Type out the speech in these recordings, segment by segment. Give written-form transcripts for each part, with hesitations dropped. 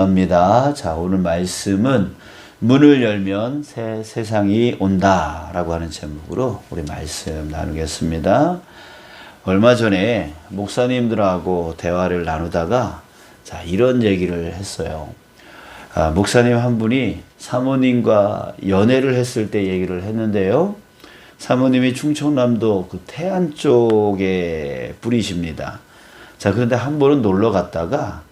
입니다. 자, 오늘 말씀은 문을 열면 새 세상이 온다라고 하는 제목으로 우리 말씀 나누겠습니다. 얼마 전에 목사님들하고 대화를 나누다가 이런 얘기를 했어요. 목사님 한 분이 사모님과 연애를 했을 때 얘기를 했는데요. 사모님이 충청남도 그 태안 쪽에 분이십니다. 그런데 한 번은 놀러 갔다가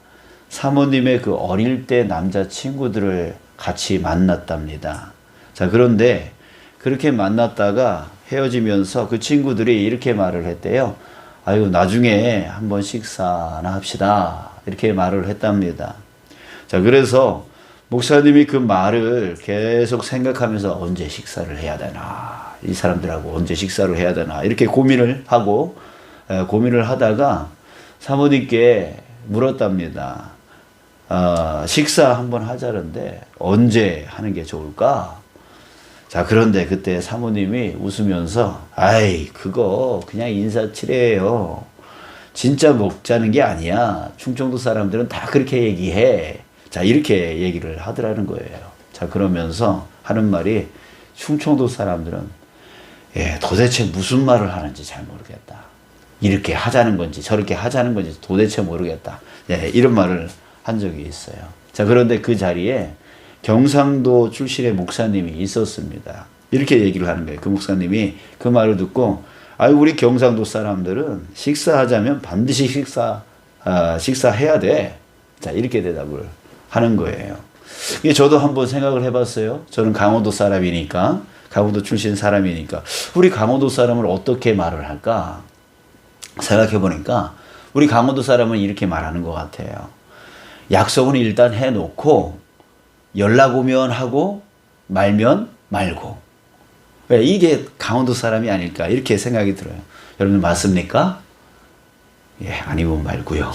사모님의 그 어릴 때 남자친구들을 같이 만났답니다. 그런데 그렇게 만났다가 헤어지면서 그 친구들이 이렇게 말을 했대요. 아유, 나중에 한번 식사나 합시다. 이렇게 말을 했답니다. 그래서 목사님이 그 말을 계속 생각하면서 언제 식사를 해야 되나, 이 사람들하고 언제 식사를 해야 되나, 이렇게 고민을 하다가 사모님께 물었답니다. 식사 한번 하자는데 언제 하는 게 좋을까? 그런데 그때 사모님이 웃으면서 아이, 그거 그냥 인사치레예요. 진짜 먹자는 게 아니야. 충청도 사람들은 다 그렇게 얘기해. 이렇게 얘기를 하더라는 거예요. 그러면서 하는 말이 충청도 사람들은 도대체 무슨 말을 하는지 잘 모르겠다. 이렇게 하자는 건지 저렇게 하자는 건지 도대체 모르겠다. 이런 말을 한 적이 있어요. 그런데 그 자리에 경상도 출신의 목사님이 있었습니다. 이렇게 얘기를 하는 거예요. 그 목사님이 그 말을 듣고 우리 경상도 사람들은 식사하자면 반드시 식사해야 돼. 이렇게 대답을 하는 거예요. 이게 저도 한번 생각을 해봤어요. 저는 강원도 사람이니까, 강원도 출신 사람이니까 우리 강원도 사람을 어떻게 말을 할까 생각해보니까 우리 강원도 사람은 이렇게 말하는 것 같아요. 약속은 일단 해놓고 연락 오면 하고 말면 말고. 왜? 이게 강원도 사람이 아닐까 이렇게 생각이 들어요. 여러분 맞습니까? 아니면 말고요.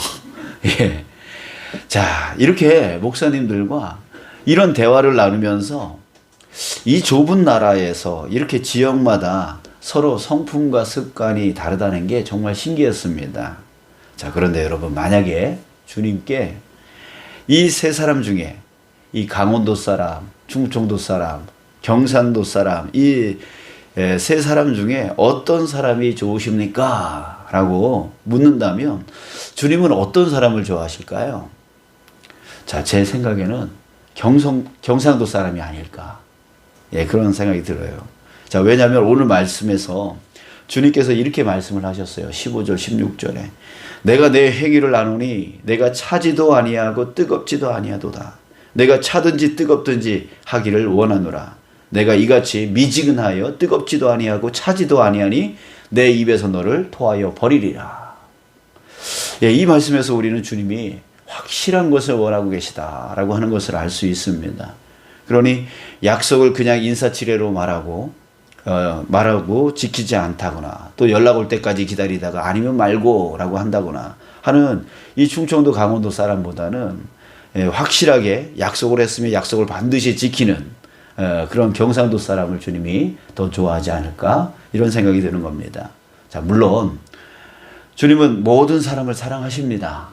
이렇게 목사님들과 이런 대화를 나누면서 이 좁은 나라에서 이렇게 지역마다 서로 성품과 습관이 다르다는 게 정말 신기했습니다. 그런데 여러분, 만약에 주님께 이 세 사람 중에 이 강원도 사람, 충청도 사람, 경상도 사람, 이 세 사람 중에 어떤 사람이 좋으십니까? 라고 묻는다면 주님은 어떤 사람을 좋아하실까요? 제 생각에는 경상도 사람이 아닐까. 그런 생각이 들어요. 왜냐하면 오늘 말씀에서 주님께서 이렇게 말씀을 하셨어요. 15절, 16절에 내가 내 행위를 아노니 내가 차지도 아니하고 뜨겁지도 아니하도다. 내가 차든지 뜨겁든지 하기를 원하노라. 내가 이같이 미지근하여 뜨겁지도 아니하고 차지도 아니하니 내 입에서 너를 토하여 버리리라. 이 말씀에서 우리는 주님이 확실한 것을 원하고 계시다라고 하는 것을 알 수 있습니다. 그러니 약속을 그냥 인사치레로 말하고 지키지 않다거나 또 연락 올 때까지 기다리다가 아니면 말고라고 한다거나 하는 이 충청도 강원도 사람보다는 확실하게 약속을 했으면 약속을 반드시 지키는 그런 경상도 사람을 주님이 더 좋아하지 않을까 이런 생각이 드는 겁니다. 물론 주님은 모든 사람을 사랑하십니다.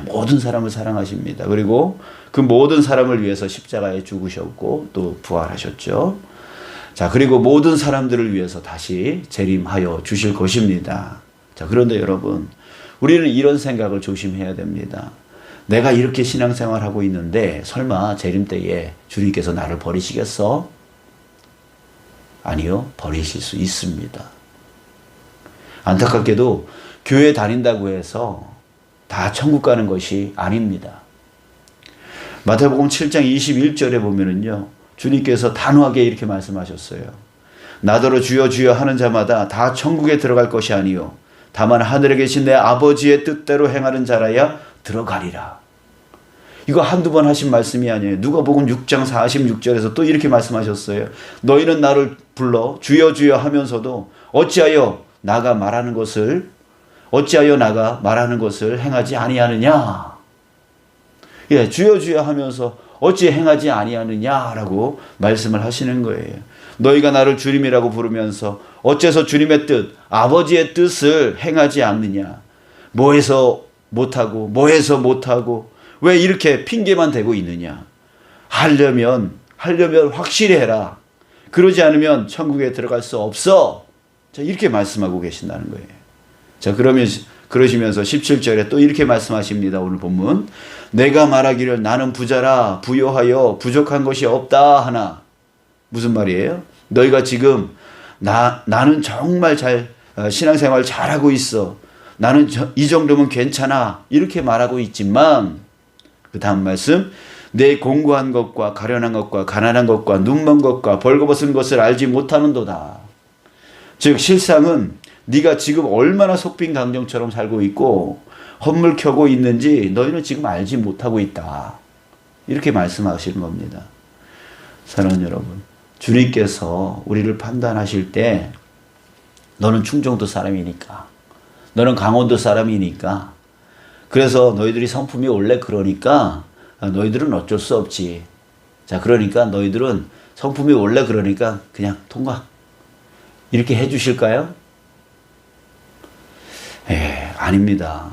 모든 사람을 사랑하십니다. 그리고 그 모든 사람을 위해서 십자가에 죽으셨고 또 부활하셨죠. 그리고 모든 사람들을 위해서 다시 재림하여 주실 것입니다. 그런데 여러분, 우리는 이런 생각을 조심해야 됩니다. 내가 이렇게 신앙생활하고 있는데 설마 재림 때에 주님께서 나를 버리시겠어? 아니요, 버리실 수 있습니다. 안타깝게도 교회 다닌다고 해서 다 천국 가는 것이 아닙니다. 마태복음 7장 21절에 보면은요, 주님께서 단호하게 이렇게 말씀하셨어요. 나더러 주여 주여 하는 자마다 다 천국에 들어갈 것이 아니요 다만 하늘에 계신 내 아버지의 뜻대로 행하는 자라야 들어가리라. 이거 한두 번 하신 말씀이 아니에요. 누가복음 6장 46절에서 또 이렇게 말씀하셨어요. 너희는 나를 불러 주여 주여 하면서도 어찌하여 나가 말하는 것을 행하지 아니하느냐. 주여 주여 하면서 어찌 행하지 아니하느냐라고 말씀을 하시는 거예요. 너희가 나를 주님이라고 부르면서 어째서 주님의 뜻, 아버지의 뜻을 행하지 않느냐. 뭐해서 못하고 왜 이렇게 핑계만 대고 있느냐? 하려면 확실히 해라. 그러지 않으면 천국에 들어갈 수 없어. 자, 이렇게 말씀하고 계신다는 거예요. 자, 그러시면서 17절에 또 이렇게 말씀하십니다. 오늘 본문. 내가 말하기를 나는 부자라 부요하여 부족한 것이 없다 하나. 무슨 말이에요? 너희가 지금 나는 정말 신앙생활 잘하고 있어. 나는 이 정도면 괜찮아. 이렇게 말하고 있지만 그 다음 말씀. 내 공고한 것과 가련한 것과 가난한 것과 눈먼 것과 벌거벗은 것을 알지 못하는도다. 즉 실상은 네가 지금 얼마나 속빈 강정처럼 살고 있고 헛물 켜고 있는지 너희는 지금 알지 못하고 있다. 이렇게 말씀하시는 겁니다. 사랑하는 여러분, 주님께서 우리를 판단하실 때 너는 충청도 사람이니까, 너는 강원도 사람이니까, 그래서 너희들이 성품이 원래 그러니까 너희들은 어쩔 수 없지. 자, 그러니까 너희들은 성품이 원래 그러니까 그냥 통과. 이렇게 해 주실까요? 아닙니다.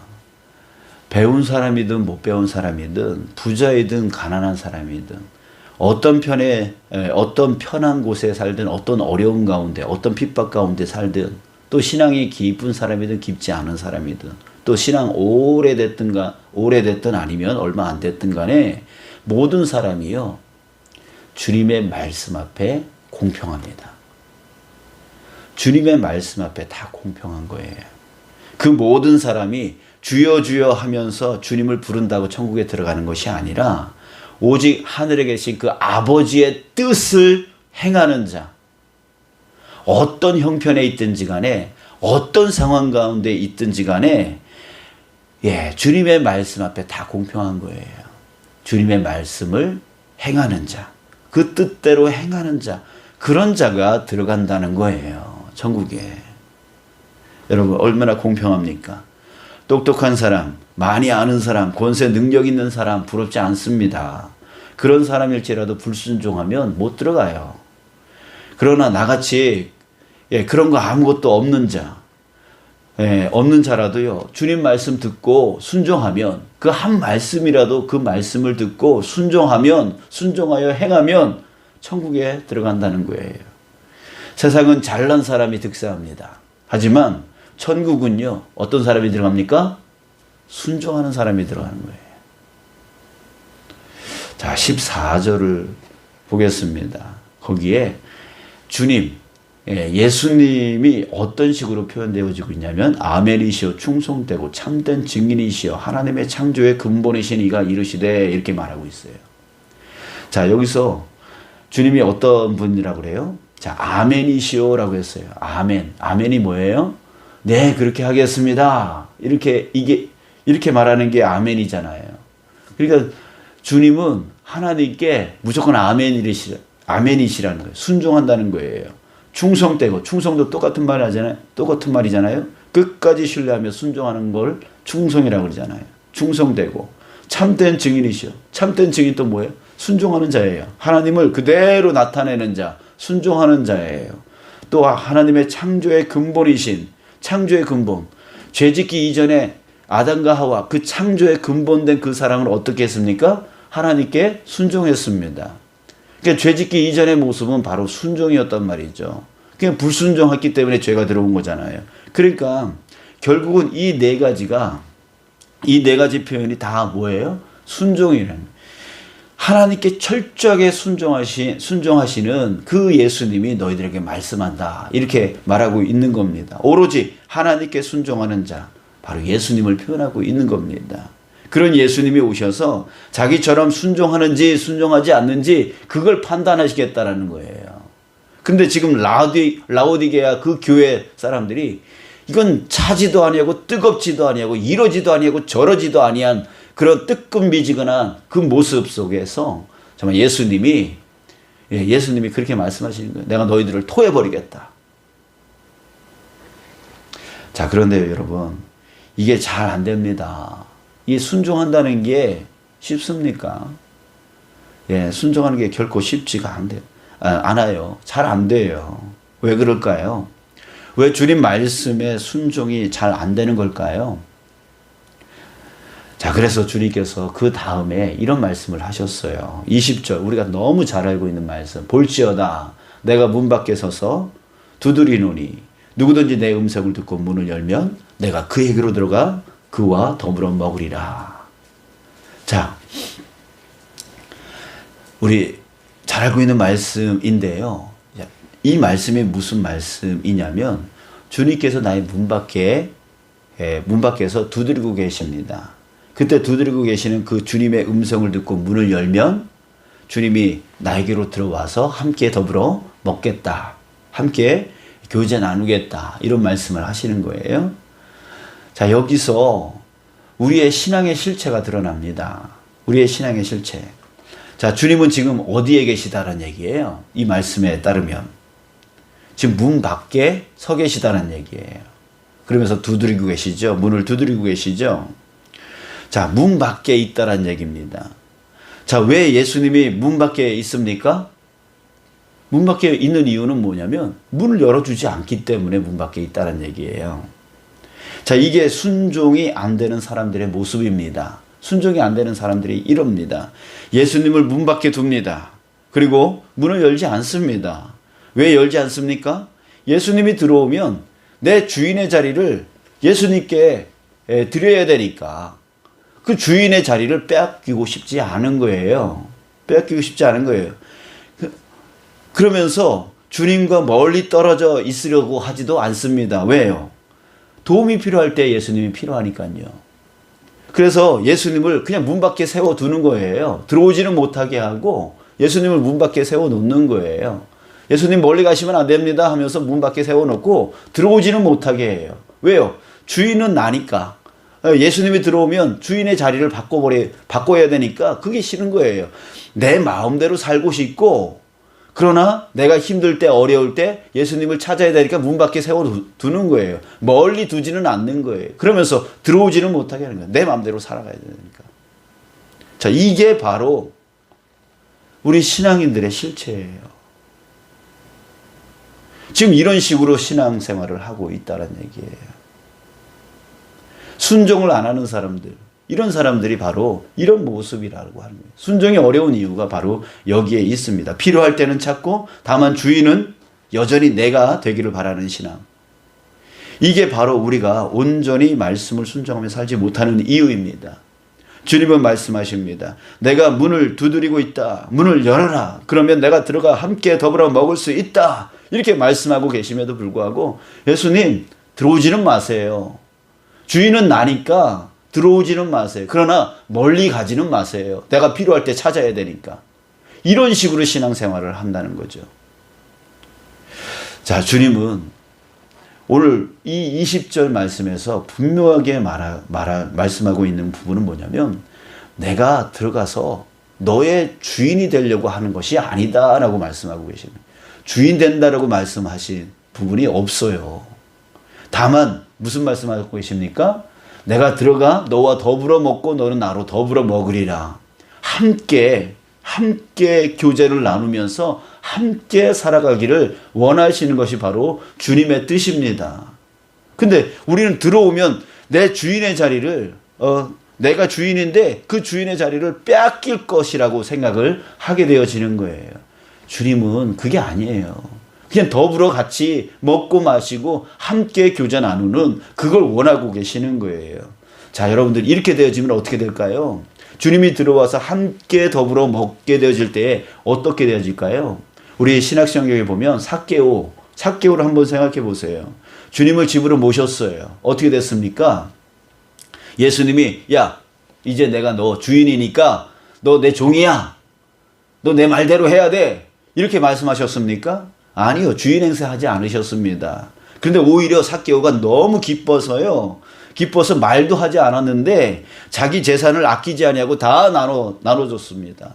배운 사람이든 못 배운 사람이든 부자이든 가난한 사람이든 어떤 편한 곳에 살든 어떤 어려움 가운데 어떤 핍박 가운데 살든 또 신앙이 깊은 사람이든 깊지 않은 사람이든 또 신앙 오래됐든 아니면 얼마 안 됐든 간에 모든 사람이요 주님의 말씀 앞에 공평합니다. 주님의 말씀 앞에 다 공평한 거예요. 그 모든 사람이 주여 주여 하면서 주님을 부른다고 천국에 들어가는 것이 아니라 오직 하늘에 계신 그 아버지의 뜻을 행하는 자, 어떤 형편에 있든지 간에 어떤 상황 가운데 있든지 간에 주님의 말씀 앞에 다 공평한 거예요. 주님의 말씀을 행하는 자, 그 뜻대로 행하는 자, 그런 자가 들어간다는 거예요. 천국에. 여러분 얼마나 공평합니까? 똑똑한 사람, 많이 아는 사람, 권세 능력 있는 사람 부럽지 않습니다. 그런 사람일지라도 불순종하면 못 들어가요. 그러나 나같이 그런 거 아무것도 없는 자, 없는 자라도요 주님 말씀 듣고 순종하면 그 한 말씀이라도 그 말씀을 듣고 순종하여 행하면 천국에 들어간다는 거예요. 세상은 잘난 사람이 득세합니다. 하지만 천국은요 어떤 사람이 들어갑니까? 순종하는 사람이 들어가는 거예요. 자, 14절을 보겠습니다. 거기에 주님, 예수님이 어떤 식으로 표현되어지고 있냐면 아멘이시오 충성되고 참된 증인이시오 하나님의 창조의 근본이신 이가 이르시되 이렇게 말하고 있어요. 자, 여기서 주님이 어떤 분이라고 그래요? 자, 아멘이시오라고 했어요. 아멘. 아멘이 뭐예요? 네, 그렇게 하겠습니다. 이렇게 말하는 게 아멘이잖아요. 그러니까 주님은 하나님께 무조건 아멘이시라는 거예요. 순종한다는 거예요. 충성되고, 충성도 똑같은 말이잖아요. 끝까지 신뢰하며 순종하는 걸 충성이라고 그러잖아요. 충성되고, 참된 증인이시오. 참된 증인 또 뭐예요? 순종하는 자예요. 하나님을 그대로 나타내는 자, 순종하는 자예요. 또 하나님의 창조의 근본이신, 창조의 근본. 죄짓기 이전에 아담과 하와 그 창조의 근본된 그 사랑을 어떻게 했습니까? 하나님께 순종했습니다. 그러니까 죄짓기 이전의 모습은 바로 순종이었단 말이죠. 그냥 불순종했기 때문에 죄가 들어온 거잖아요. 그러니까 결국은 이 네 가지 표현이 다 뭐예요? 순종이라는. 하나님께 철저하게 순종하시는 그 예수님이 너희들에게 말씀한다. 이렇게 말하고 있는 겁니다. 오로지 하나님께 순종하는 자, 바로 예수님을 표현하고 있는 겁니다. 그런 예수님이 오셔서 자기처럼 순종하는지 순종하지 않는지 그걸 판단하시겠다라는 거예요. 근데 지금 라오디게아 그 교회 사람들이 이건 차지도 아니하고 뜨겁지도 아니하고 이러지도 아니하고 저러지도 아니한 그런 뜨끔미지근한 그 모습 속에서 정말 예수님이 그렇게 말씀하시는 거예요. 내가 너희들을 토해버리겠다. 자, 그런데요, 여러분, 이게 잘 안 됩니다. 이 순종한다는 게 쉽습니까? 순종하는 게 결코 쉽지가 않아요. 잘 안 돼요. 왜 그럴까요? 왜 주님 말씀에 순종이 잘 안 되는 걸까요? 자, 그래서 주님께서 그 다음에 이런 말씀을 하셨어요. 20절, 우리가 너무 잘 알고 있는 말씀. 볼지어다 내가 문 밖에 서서 두드리노니 누구든지 내 음성을 듣고 문을 열면 내가 그에게로 들어가 그와 더불어 먹으리라. 자, 우리 잘 알고 있는 말씀인데요. 이 말씀이 무슨 말씀이냐면 주님께서 나의 문 밖에서 두드리고 계십니다. 그때 두드리고 계시는 그 주님의 음성을 듣고 문을 열면 주님이 나에게로 들어와서 함께 더불어 먹겠다. 함께 교제 나누겠다. 이런 말씀을 하시는 거예요. 자, 여기서 우리의 신앙의 실체가 드러납니다. 우리의 신앙의 실체. 자, 주님은 지금 어디에 계시다는 얘기예요? 이 말씀에 따르면. 지금 문 밖에 서 계시다는 얘기예요. 그러면서 두드리고 계시죠? 문을 두드리고 계시죠? 자, 문 밖에 있다는 얘기입니다. 자, 왜 예수님이 문 밖에 있습니까? 문 밖에 있는 이유는 뭐냐면 문을 열어주지 않기 때문에 문 밖에 있다는 얘기예요. 자, 이게 순종이 안 되는 사람들의 모습입니다. 순종이 안 되는 사람들이 이럽니다. 예수님을 문 밖에 둡니다. 그리고 문을 열지 않습니다. 왜 열지 않습니까? 예수님이 들어오면 내 주인의 자리를 예수님께 드려야 되니까 그 주인의 자리를 빼앗기고 싶지 않은 거예요. 빼앗기고 싶지 않은 거예요. 그러면서 주님과 멀리 떨어져 있으려고 하지도 않습니다. 왜요? 도움이 필요할 때 예수님이 필요하니까요. 그래서 예수님을 그냥 문 밖에 세워두는 거예요. 들어오지는 못하게 하고 예수님을 문 밖에 세워놓는 거예요. 예수님 멀리 가시면 안 됩니다 하면서 문 밖에 세워놓고 들어오지는 못하게 해요. 왜요? 주인은 나니까. 예수님이 들어오면 주인의 자리를 바꿔야 되니까 그게 싫은 거예요. 내 마음대로 살고 싶고 그러나 내가 힘들 때 어려울 때 예수님을 찾아야 되니까 문 밖에 세워두는 거예요. 멀리 두지는 않는 거예요. 그러면서 들어오지는 못하게 하는 거예요. 내 마음대로 살아가야 되니까. 자, 이게 바로 우리 신앙인들의 실체예요. 지금 이런 식으로 신앙생활을 하고 있다는 얘기예요. 순종을 안 하는 사람들, 이런 사람들이 바로 이런 모습이라고 하는 거예요. 순종이 어려운 이유가 바로 여기에 있습니다. 필요할 때는 찾고 다만 주인은 여전히 내가 되기를 바라는 신앙. 이게 바로 우리가 온전히 말씀을 순종하며 살지 못하는 이유입니다. 주님은 말씀하십니다. 내가 문을 두드리고 있다. 문을 열어라. 그러면 내가 들어가 함께 더불어 먹을 수 있다. 이렇게 말씀하고 계심에도 불구하고 예수님 들어오지는 마세요. 주인은 나니까 들어오지는 마세요. 그러나 멀리 가지는 마세요. 내가 필요할 때 찾아야 되니까. 이런 식으로 신앙생활을 한다는 거죠. 자, 주님은 오늘 이 20절 말씀에서 분명하게 말씀하고 있는 부분은 뭐냐면 내가 들어가서 너의 주인이 되려고 하는 것이 아니다 라고 말씀하고 계십니다. 주인 된다라고 말씀하신 부분이 없어요. 다만 무슨 말씀하고 계십니까? 내가 들어가 너와 더불어 먹고 너는 나로 더불어 먹으리라. 함께 교제를 나누면서 함께 살아가기를 원하시는 것이 바로 주님의 뜻입니다. 근데 우리는 들어오면 내 주인의 자리를 내가 주인인데 그 주인의 자리를 빼앗길 것이라고 생각을 하게 되어지는 거예요. 주님은 그게 아니에요. 그냥 더불어 같이 먹고 마시고 함께 교제 나누는 그걸 원하고 계시는 거예요. 자, 여러분들 이렇게 되어지면 어떻게 될까요? 주님이 들어와서 함께 더불어 먹게 되어질 때 어떻게 되어질까요? 우리 신학성경에 보면 삭개오를 한번 생각해 보세요. 주님을 집으로 모셨어요. 어떻게 됐습니까? 예수님이 야, 이제 내가 너 주인이니까 너 내 종이야. 너 내 말대로 해야 돼. 이렇게 말씀하셨습니까? 아니요. 주인 행세하지 않으셨습니다. 그런데 오히려 삭개오가 너무 기뻐서 말도 하지 않았는데 자기 재산을 아끼지 아니하고 다 나눠줬습니다.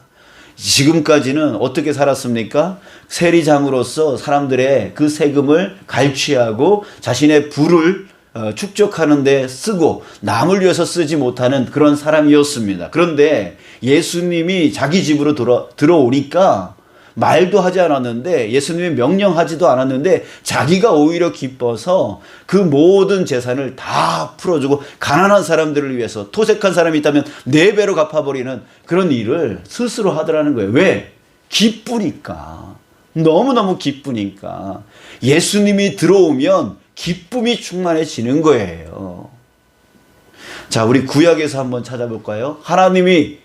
지금까지는 어떻게 살았습니까? 세리장으로서 사람들의 그 세금을 갈취하고 자신의 부를 축적하는 데 쓰고 남을 위해서 쓰지 못하는 그런 사람이었습니다. 그런데 예수님이 자기 집으로 들어오니까 말도 하지 않았는데, 예수님이 명령하지도 않았는데 자기가 오히려 기뻐서 그 모든 재산을 다 풀어주고 가난한 사람들을 위해서, 토색한 사람이 있다면 4배로 갚아버리는 그런 일을 스스로 하더라는 거예요. 왜? 기쁘니까. 너무너무 기쁘니까. 예수님이 들어오면 기쁨이 충만해지는 거예요. 자, 우리 구약에서 한번 찾아볼까요? 하나님이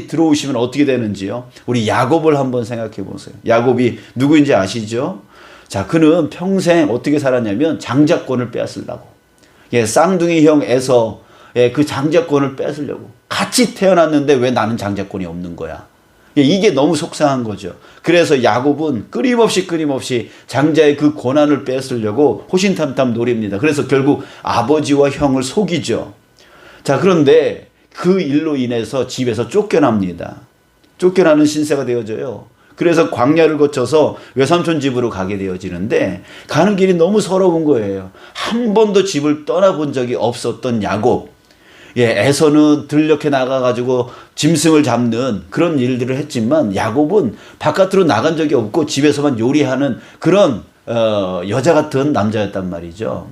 들어오시면 어떻게 되는지요? 우리 야곱을 한번 생각해 보세요. 야곱이 누구인지 아시죠? 자, 그는 평생 어떻게 살았냐면 장자권을 빼앗으려고. 쌍둥이 형 에서의 그 장자권을 뺏으려고. 같이 태어났는데 왜 나는 장자권이 없는 거야? 이게 너무 속상한 거죠. 그래서 야곱은 끊임없이 장자의 그 권한을 뺏으려고 호신탐탐 노립니다. 그래서 결국 아버지와 형을 속이죠. 자, 그런데 그 일로 인해서 집에서 쫓겨납니다. 쫓겨나는 신세가 되어져요. 그래서 광야를 거쳐서 외삼촌 집으로 가게 되어지는데, 가는 길이 너무 서러운 거예요. 한 번도 집을 떠나본 적이 없었던 야곱. 에서는 들녘에 나가가지고 짐승을 잡는 그런 일들을 했지만, 야곱은 바깥으로 나간 적이 없고 집에서만 요리하는 그런 여자 같은 남자였단 말이죠.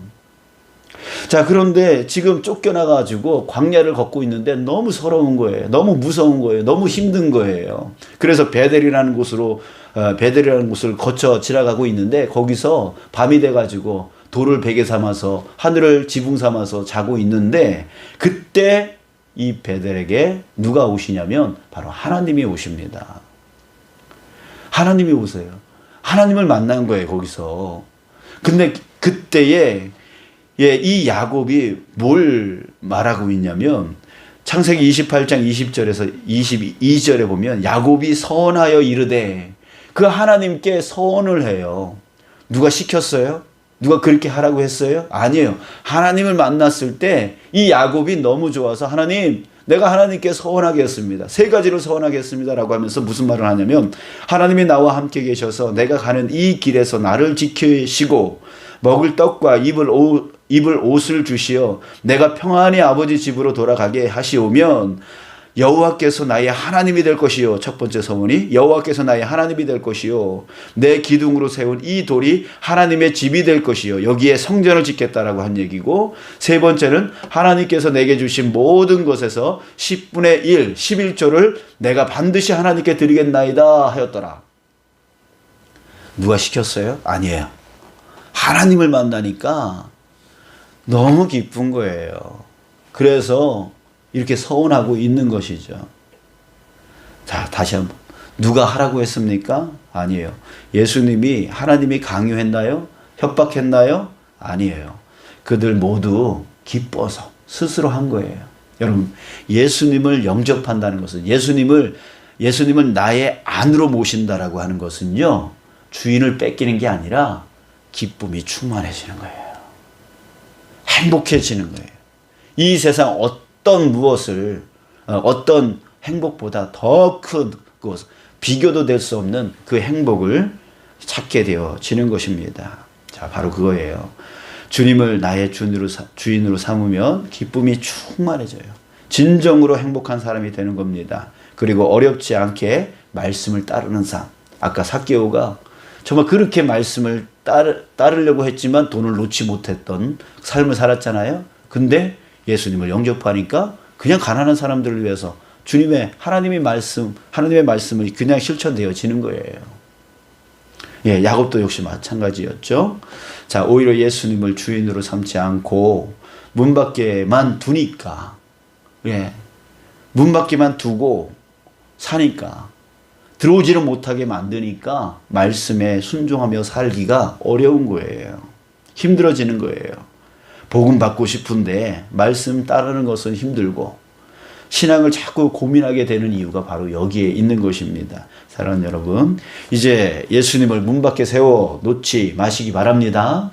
자, 그런데 지금 쫓겨나가지고 광야를 걷고 있는데 너무 서러운 거예요. 너무 무서운 거예요. 너무 힘든 거예요. 그래서 베델이라는 곳을 거쳐 지나가고 있는데, 거기서 밤이 돼가지고 돌을 베개 삼아서 하늘을 지붕 삼아서 자고 있는데, 그때 이 베델에게 누가 오시냐면 바로 하나님이 오십니다. 하나님이 오세요. 하나님을 만난 거예요, 거기서. 근데 그때에 이 야곱이 뭘 말하고 있냐면, 창세기 28장 20절에서 22절에 보면 야곱이 서원하여 이르되, 그 하나님께 서원을 해요. 누가 시켰어요? 누가 그렇게 하라고 했어요? 아니에요. 하나님을 만났을 때 이 야곱이 너무 좋아서, 하나님, 내가 하나님께 서원하겠습니다. 3가지를 서원하겠습니다 라고 하면서 무슨 말을 하냐면, 하나님이 나와 함께 계셔서 내가 가는 이 길에서 나를 지키시고 먹을 떡과 입을 옷을 주시어 내가 평안히 아버지 집으로 돌아가게 하시오면 여호와께서 나의 하나님이 될 것이요. 첫 번째 서원이 여호와께서 나의 하나님이 될 것이요. 내 기둥으로 세운 이 돌이 하나님의 집이 될 것이요. 여기에 성전을 짓겠다라고 한 얘기고, 3번째는 하나님께서 내게 주신 모든 것에서 10분의 1, 11조를 내가 반드시 하나님께 드리겠나이다 하였더라. 누가 시켰어요? 아니에요. 하나님을 만나니까 너무 기쁜 거예요. 그래서 이렇게 서운하고 있는 것이죠. 자, 다시 한번. 누가 하라고 했습니까? 아니에요. 예수님이, 하나님이 강요했나요? 협박했나요? 아니에요. 그들 모두 기뻐서 스스로 한 거예요. 여러분, 예수님을 영접한다는 것은, 예수님을 나의 안으로 모신다라고 하는 것은요, 주인을 뺏기는 게 아니라 기쁨이 충만해지는 거예요. 행복해지는 거예요. 이 세상 어떤 행복보다 더 큰 것, 비교도 될 수 없는 그 행복을 찾게 되어지는 것입니다. 자, 바로 그거예요. 주님을 나의 주인으로 삼으면 기쁨이 충만해져요. 진정으로 행복한 사람이 되는 겁니다. 그리고 어렵지 않게 말씀을 따르는 삶. 아까 삭개오가 정말 그렇게 말씀을 따르려고 했지만 돈을 놓지 못했던 삶을 살았잖아요. 근데 예수님을 영접하니까 그냥 가난한 사람들을 위해서 하나님의 말씀을 그냥 실천되어지는 거예요. 야곱도 역시 마찬가지였죠. 자, 오히려 예수님을 주인으로 삼지 않고 문 밖에만 두니까, 문 밖에만 두고 사니까, 들어오지를 못하게 만드니까 말씀에 순종하며 살기가 어려운 거예요. 힘들어지는 거예요. 복음 받고 싶은데 말씀 따르는 것은 힘들고 신앙을 자꾸 고민하게 되는 이유가 바로 여기에 있는 것입니다. 사랑하는 여러분, 이제 예수님을 문 밖에 세워 놓지 마시기 바랍니다.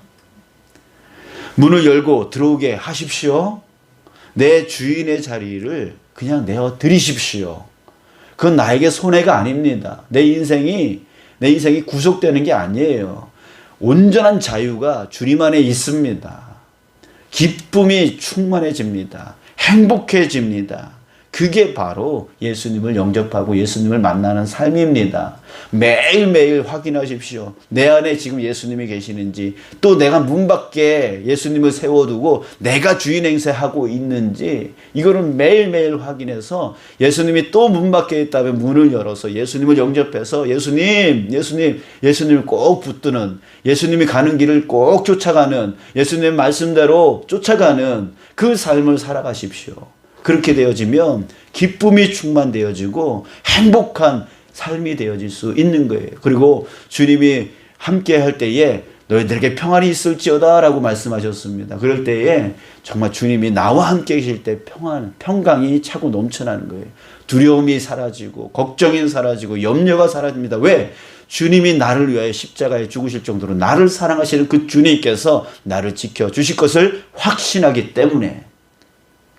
문을 열고 들어오게 하십시오. 내 주인의 자리를 그냥 내어 드리십시오. 그건 나에게 손해가 아닙니다. 내 인생이 구속되는 게 아니에요. 온전한 자유가 주님 안에 있습니다. 기쁨이 충만해집니다. 행복해집니다. 그게 바로 예수님을 영접하고 예수님을 만나는 삶입니다. 매일매일 확인하십시오. 내 안에 지금 예수님이 계시는지, 또 내가 문 밖에 예수님을 세워두고 내가 주인 행세하고 있는지, 이거는 매일매일 확인해서 예수님이 또 문 밖에 있다면 문을 열어서 예수님을 영접해서 예수님을 꼭 붙드는, 예수님이 가는 길을 꼭 쫓아가는, 예수님의 말씀대로 쫓아가는 그 삶을 살아가십시오. 그렇게 되어지면 기쁨이 충만되어지고 행복한 삶이 되어질 수 있는 거예요. 그리고 주님이 함께 할 때에 너희들에게 평안이 있을지어다 라고 말씀하셨습니다. 그럴 때에 정말 주님이 나와 함께 계실 때 평강이 차고 넘쳐나는 거예요. 두려움이 사라지고 걱정이 사라지고 염려가 사라집니다. 왜? 주님이 나를 위하여 십자가에 죽으실 정도로 나를 사랑하시는 그 주님께서 나를 지켜주실 것을 확신하기 때문에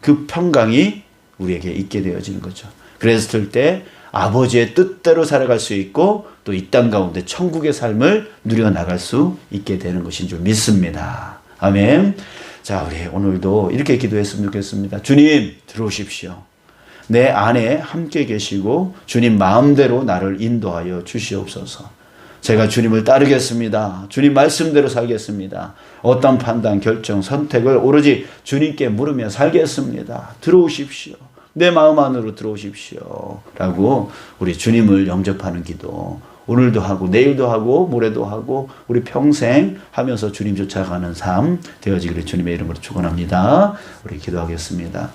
그 평강이 우리에게 있게 되어지는 거죠. 그랬을 때 아버지의 뜻대로 살아갈 수 있고 또 이 땅 가운데 천국의 삶을 누려나갈 수 있게 되는 것인 줄 믿습니다. 아멘. 자, 우리 오늘도 이렇게 기도했으면 좋겠습니다. 주님, 들어오십시오. 내 안에 함께 계시고 주님 마음대로 나를 인도하여 주시옵소서. 제가 주님을 따르겠습니다. 주님 말씀대로 살겠습니다. 어떤 판단, 결정, 선택을 오로지 주님께 물으며 살겠습니다. 들어오십시오. 내 마음 안으로 들어오십시오. 라고 우리 주님을 영접하는 기도 오늘도 하고 내일도 하고 모레도 하고 우리 평생 하면서 주님 쫓아가는 삶 되어지기를 주님의 이름으로 축원합니다. 우리 기도하겠습니다.